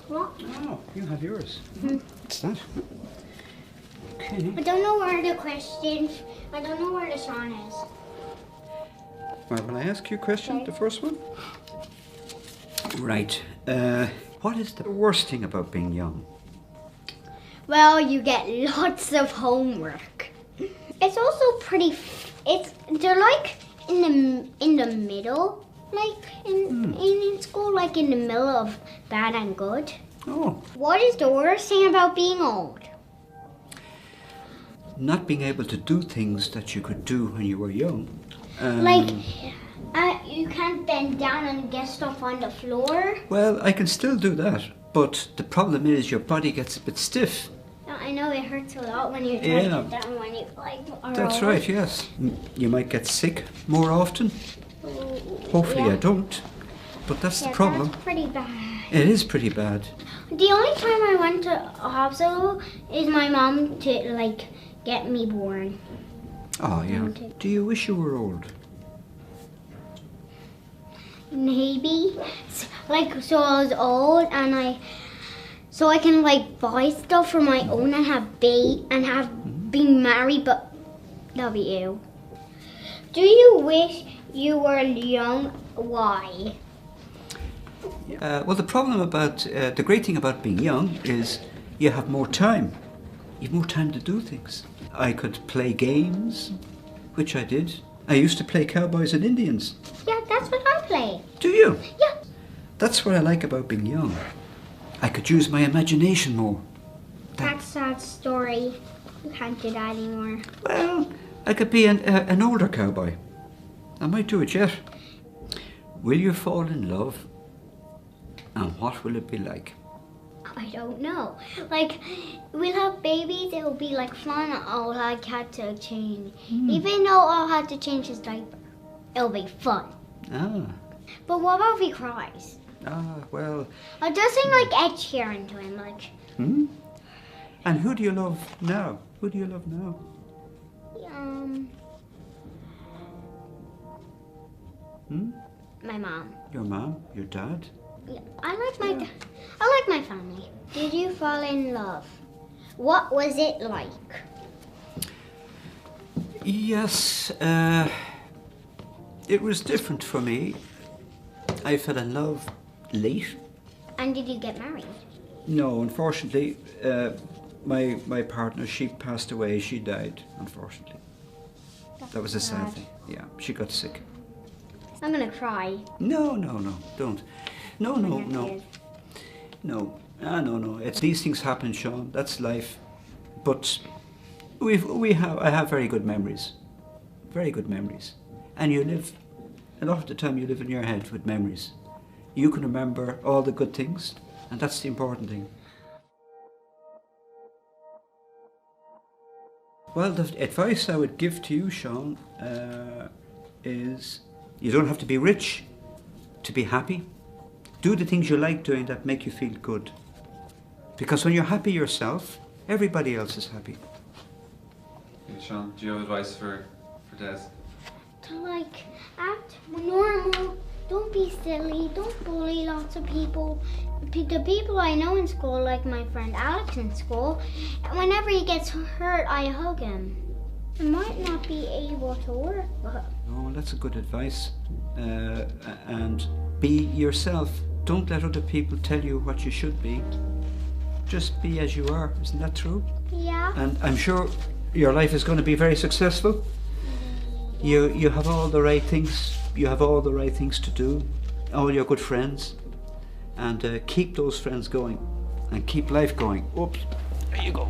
What? Oh, you have yours. What's that? Okay. I don't know where the questions. I don't know where the song is. Well, will I ask you a question, the first one? Right. What is the worst thing about being young? Well, you get lots of homework. It's also pretty. They're like in the middle, like in school, like in the middle of bad and good. Oh. What is the worst thing about being old? Not being able to do things that you could do when you were young. You can't bend down and get stuff on the floor. Well, I can still do that, but the problem is your body gets a bit stiff. I know it hurts a lot when you try to get down when you That's right, yes. You might get sick more often. Hopefully I don't, but that's the problem. That's pretty bad. It is pretty bad. The only time I went to a hospital is my mom to get me born. Oh yeah. Do you wish you were old? Maybe. So I was old and so I can buy stuff for my own and have been married, but that'll be you. Do you wish you were young? Why? Well, the problem about the great thing about being young is you have more time. You have more time to do things. I could play games, which I did. I used to play cowboys and Indians. Yeah, that's what I play. Do you? Yeah. That's what I like about being young. I could use my imagination more. That's a sad story. You can't do that anymore. Well, I could be an older cowboy. I might do it yet. Will you fall in love? And what will it be like? I don't know. We'll have babies, it'll be fun. I'll have to change. Even though I'll have to change his diaper, it'll be fun. Ah. But what about if he cries? Ah, well. I'll just sing Ed Sheeran to him, And who do you love now? Who do you love now? My mom. Your mom? Your dad? Yeah, I like my family. Did you fall in love? What was it like? Yes, it was different for me. I fell in love late. And did you get married? No, unfortunately, my partner, she passed away. She died, unfortunately. That was a sad thing. Yeah, she got sick. I'm gonna cry. No, don't. No. These things happen, Sean. That's life. But I have very good memories. Very good memories. And you live, a lot of the time you live in your head with memories. You can remember all the good things, and that's the important thing. Well, the advice I would give to you, Sean, is you don't have to be rich to be happy. Do the things you like doing that make you feel good. Because when you're happy yourself, everybody else is happy. Sean, do you have advice for Des? To act normal, don't be silly, don't bully lots of people. The people I know in school, like my friend Alex in school, whenever he gets hurt, I hug him. I might not be able to work, but... Oh, that's a good advice. And be yourself. Don't let other people tell you what you should be. Just be as you are. Isn't that true? Yeah. And I'm sure your life is going to be very successful. You have all the right things. You have all the right things to do. All your good friends. And keep those friends going. And keep life going. Oops. There you go.